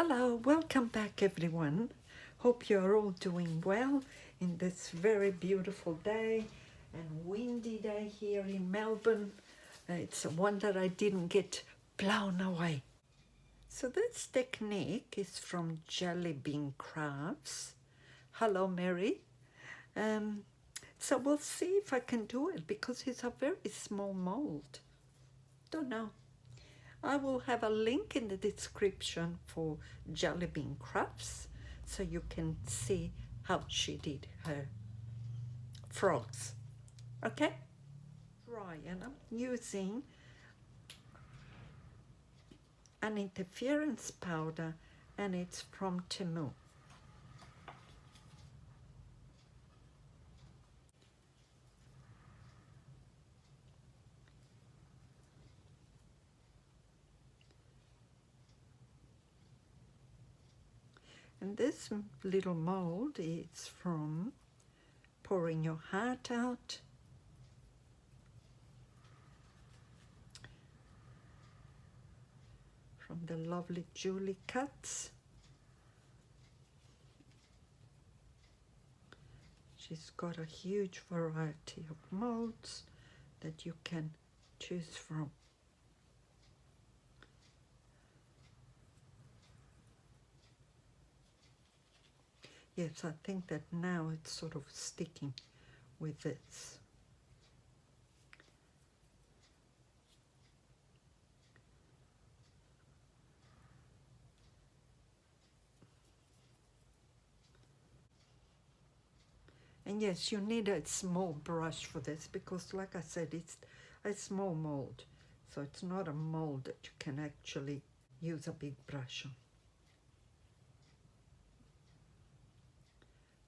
Hello, welcome back everyone. Hope you're all doing well in this very beautiful day and windy day here in Melbourne. It's a wonder I didn't get blown away. So this technique is from Jelly Bean Crafts. Hello Mary. So we'll see if I can do it because it's a very small mold. Don't know. I will have a link in the description for Jelly Bean Crafts so you can see how she did her frogs. Okay? Dry, and I'm using an interference powder and it's from Temu. And this little mold is from Pouring Your Heart Out, from the lovely Julie Cuts. She's got a huge variety of molds that you can choose from. Yes, I think that now it's sort of sticking with this. And yes, you need a small brush for this because, like I said, it's a small mold. So it's not a mold that you can actually use a big brush on.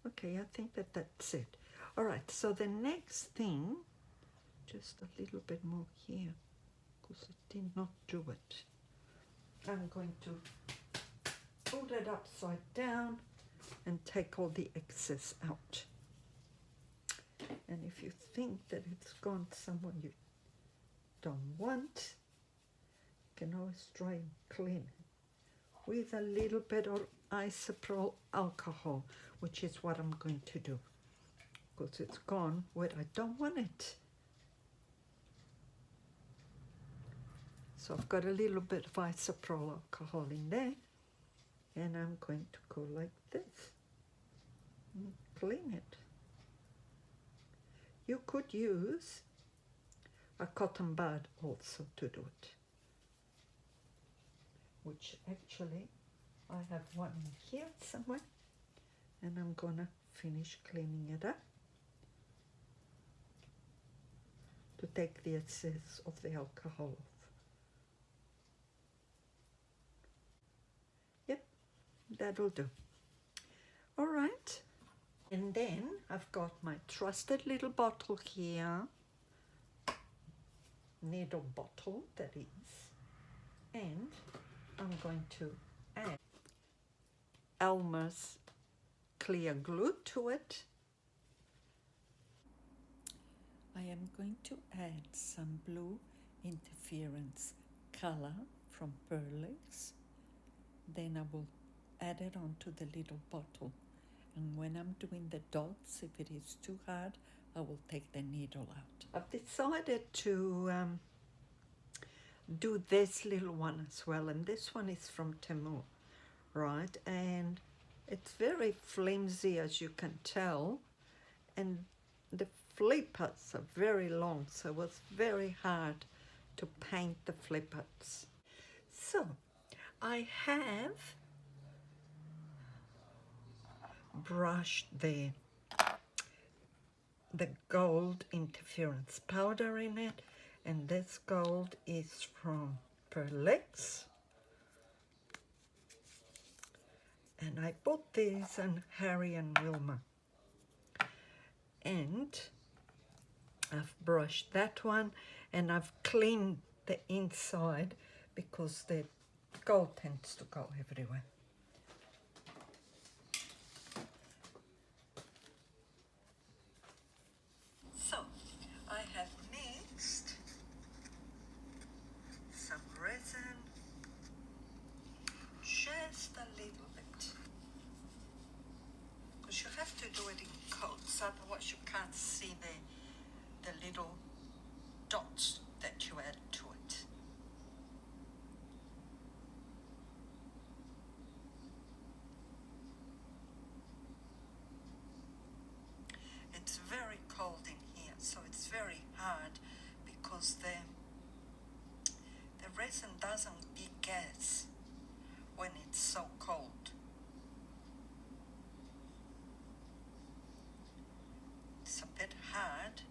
Okay, I think that that's it. All right, so the next thing, just a little bit more here because I did not do it. I'm going to put it upside down and take all the excess out. And if you think that it's gone somewhere you don't want, you can always try and clean it with a little bit of isopropyl alcohol, which is what I'm going to do because it's gone where I don't want it. So I've got a little bit of isopropyl alcohol in there, and I'm going to go like this and clean it. You could use a cotton bud also to do it, which actually I have one here somewhere, and I'm gonna finish cleaning it up to take the excess of the alcohol off. Yep, that'll do. All right, and then I've got my trusted little bottle here, needle bottle that is, and I'm going to add Elmer's clear glue to it. I am going to add some blue interference color from Pearlix. Then I will add it onto the little bottle. And when I'm doing the dots, if it is too hard, I will take the needle out. I've decided to do this little one as well. And this one is from Temu, right? And it's very flimsy, as you can tell. And the flippers are very long, so it was very hard to paint the flippers. So I have brushed the gold interference powder in it, and this gold is from Pearlix. And I bought these in Harry and Wilma. And I've brushed that one, and I've cleaned the inside because the gold tends to go everywhere. So I have mixed some resin, just a It's very cold in here, so it's very hard because the resin doesn't degas when it's so cold. It's a bit hard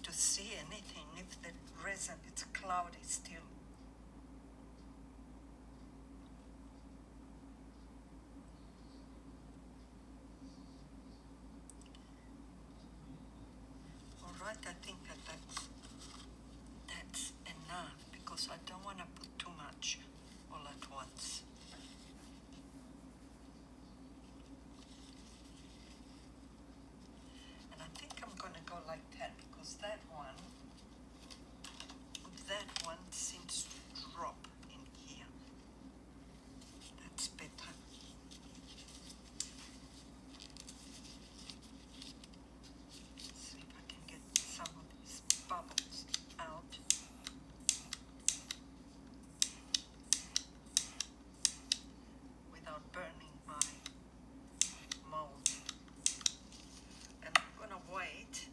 to see anything if the resin, it's cloudy still. All right, I think that's enough because I don't want to put too much all at once. And I think I'm going to go like that because that one seems to drop in here. That's better. See if I can get some of these bubbles out. Without burning my mold. And I'm going to wait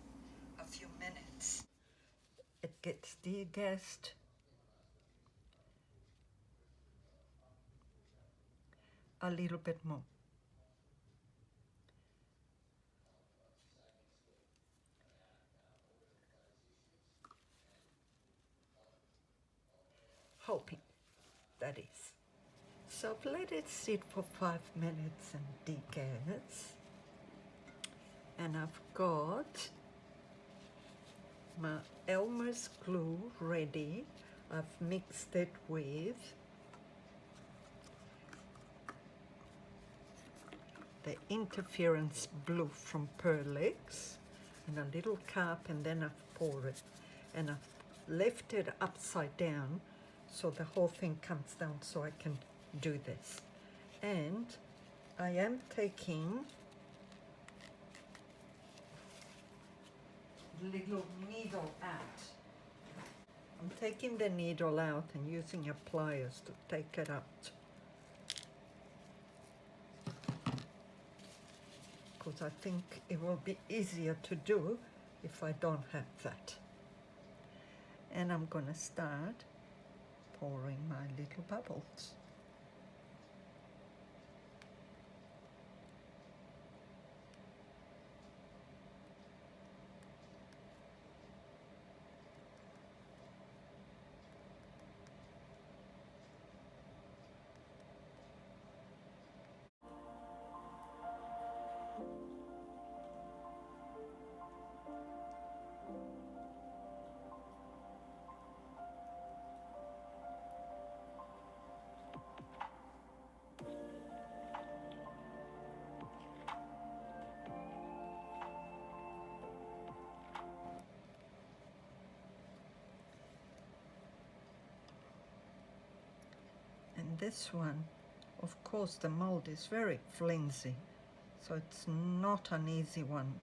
a few minutes. It gets degassed. A little bit more. Hoping, that is. So I've let it sit for 5 minutes and degas. And I've got my Elmer's glue ready. I've mixed it with the interference blue from Pearlix in a little cup, and then I've poured it. And I've left it upside down so the whole thing comes down so I can do this. And I am taking the little needle out. I'm taking the needle out and using a pliers to take it out. Because I think it will be easier to do if I don't have that. And I'm going to start pouring my little bubbles. And this one, of course, the mold is very flimsy, so it's not an easy one.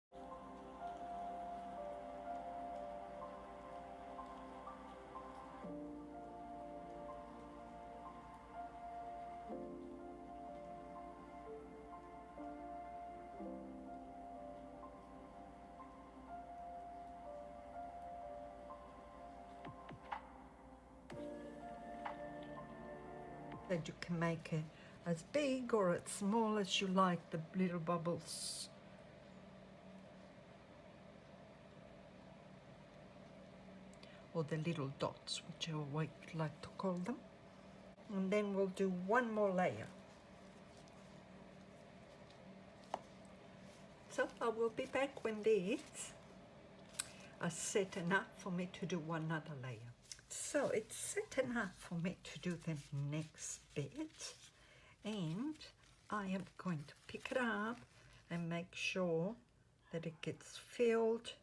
That you can make it as big or as small as you like, the little bubbles. Or the little dots, whichever way you'd like to call them. And then we'll do one more layer. So I will be back when these are set enough for me to do one other layer. So it's set enough for me to do the next bit, and I am going to pick it up and make sure that it gets filled.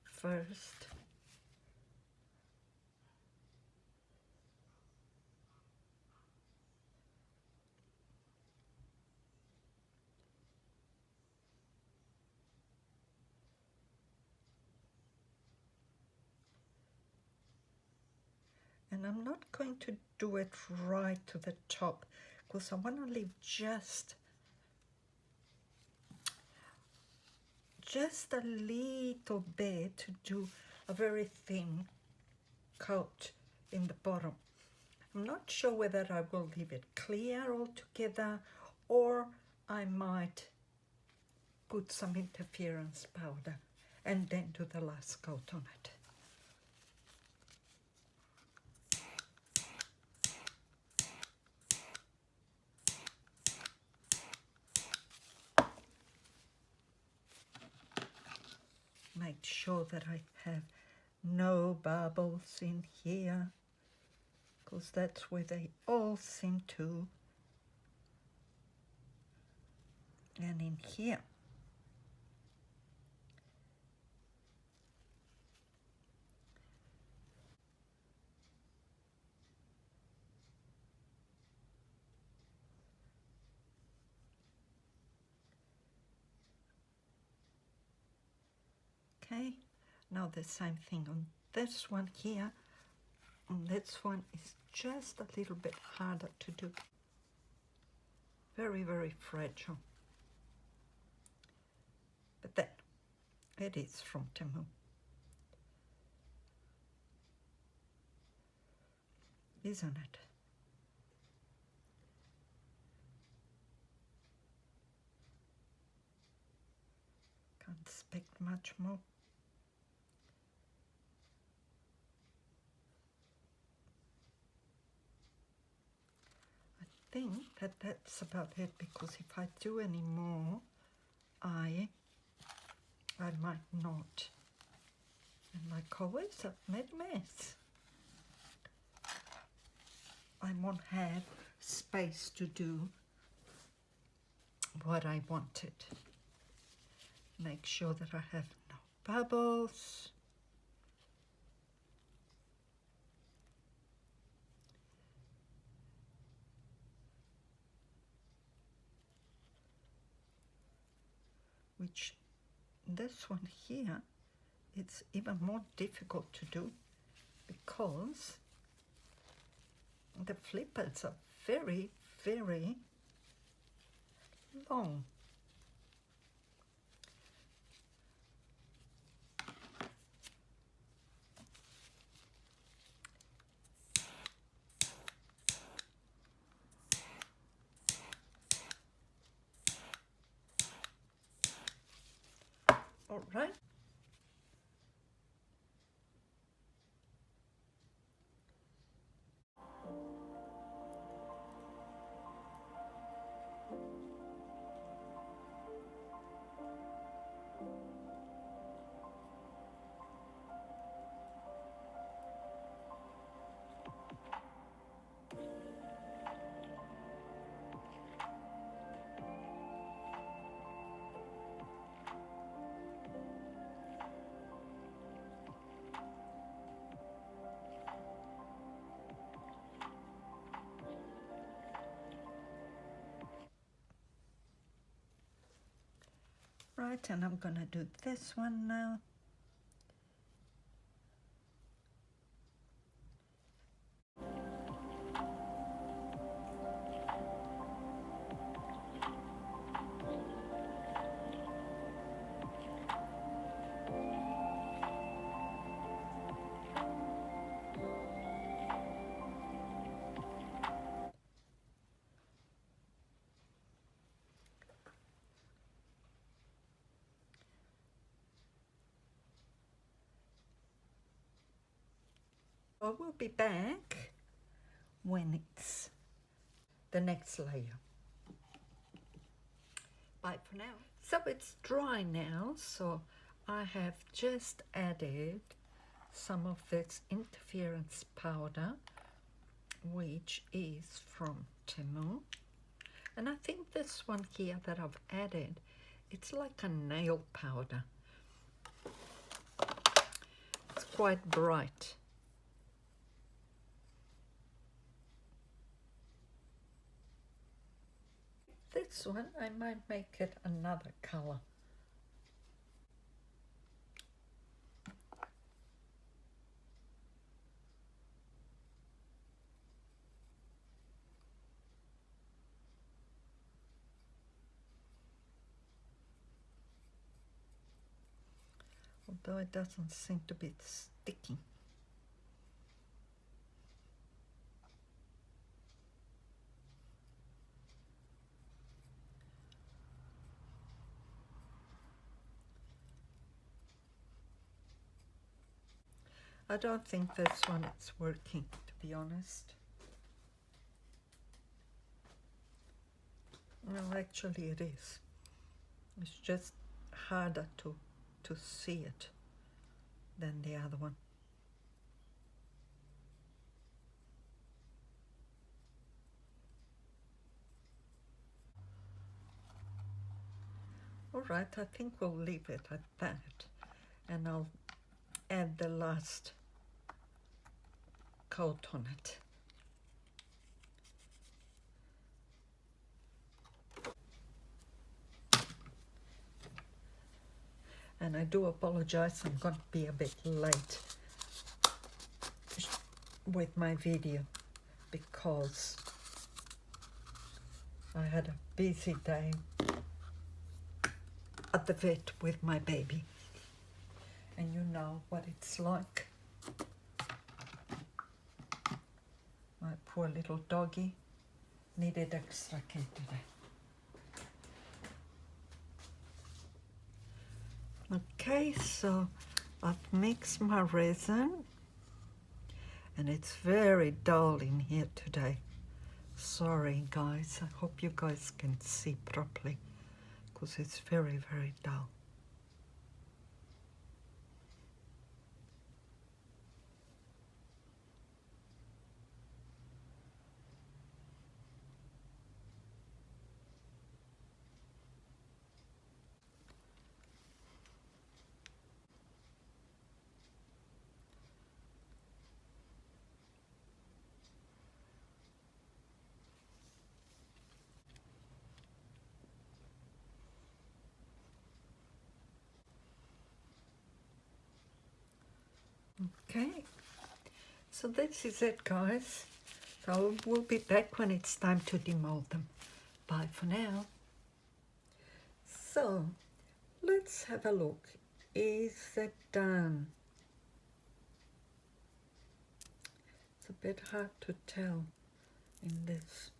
First. And I'm not going to do it right to the top because I want to leave just a little bit to do a very thin coat in the bottom. I'm not sure whether I will leave it clear altogether or I might put some interference powder and then do the last coat on it. Make sure that I have no bubbles in here, because that's where they all seem to. And in here. Okay, now the same thing on this one here. And this one is just a little bit harder to do. Very, very fragile. But then, it is from Temu. Isn't it? Can't expect much more. I think that that's about it, because if I do any more, I might not. And like always, I've made a mess. I won't have space to do what I wanted. Make sure that I have no bubbles. Which this one here, it's even more difficult to do because the flippers are very, very long. All right. Right, and I'm gonna do this one now. I will be back when it's the next layer. Bye for now. So it's dry now, so I have just added some of this interference powder, which is from Temu. And I think this one here that I've added, it's like a nail powder. It's quite bright. This one, I might make it another color. although it doesn't seem to be sticking. I don't think this one is working, to be honest. No, actually it is. It's just harder to see it than the other one. All right, I think we'll leave it at that, and I'll add the last coat on it. And I do apologize, I'm going to be a bit late with my video because I had a busy day at the vet with my baby. And you know what it's like. My poor little doggy needed extra care today. Okay, so I've mixed my resin and it's very dull in here today. Sorry guys, I hope you guys can see properly because it's very, very dull. Okay, so this is it guys. So we'll be back when it's time to demold them. Bye for now. So let's have a look. Is it done? It's a bit hard to tell in this.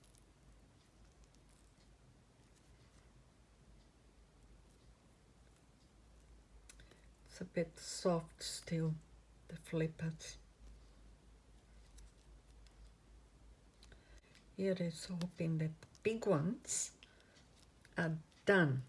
It's a bit soft still, the flippers. Here is hoping that the big ones are done.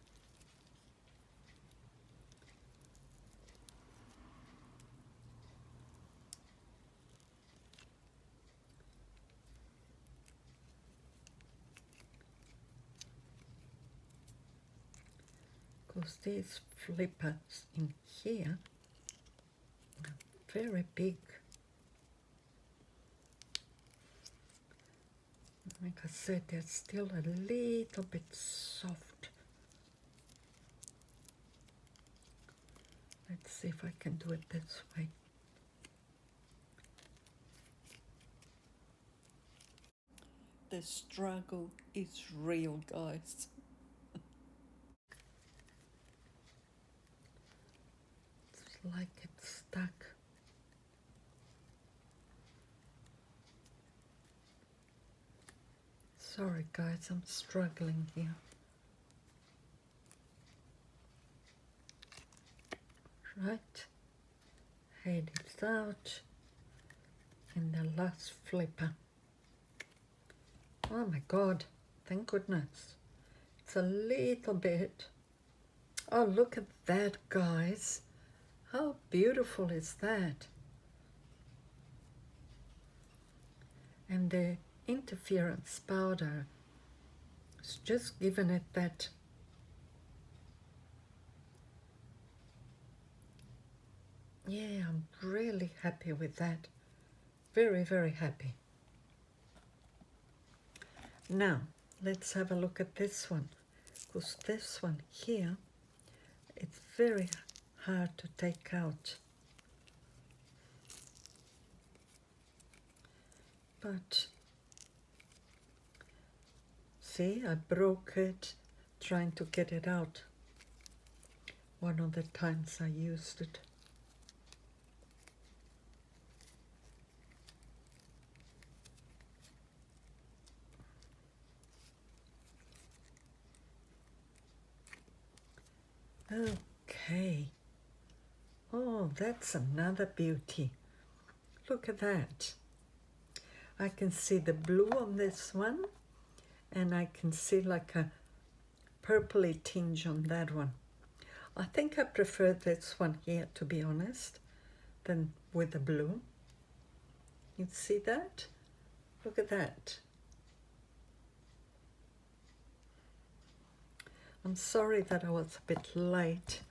Because these flippers in here are very big. Like I said, they're still a little bit soft. Let's see if I can do it this way. The struggle is real, guys. It's like it's stuck. Sorry guys, I'm struggling here. Right, head is out, and the last flipper. Oh my God, thank goodness. It's a little bit. Oh, look at that, guys. How beautiful is that? And the interference powder has just given it that yeah, I'm really happy with that. Very, very happy. Now, let's have a look at this one, because this one here, it's very hard to take out. But, see, I broke it trying to get it out one of the times I used it. Okay. Oh, that's another beauty. Look at that. I can see the blue on this one, and I can see like a purpley tinge on that one. I think I prefer this one here, to be honest, than with the blue. You see that? Look at that. I'm sorry that I was a bit late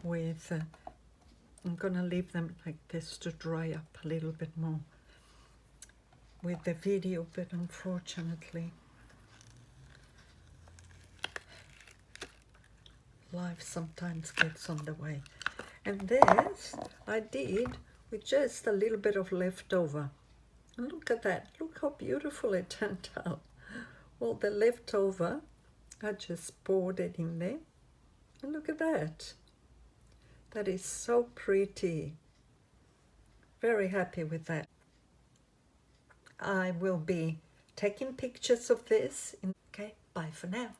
with, I'm gonna leave them like this to dry up a little bit more with the video, but unfortunately life sometimes gets on the way. And this I did with just a little bit of leftover. And look at that, look how beautiful it turned out. Well, the leftover, I just poured it in there. And look at that. That is so pretty. Very happy with that. I will be taking pictures of this. Okay, bye for now.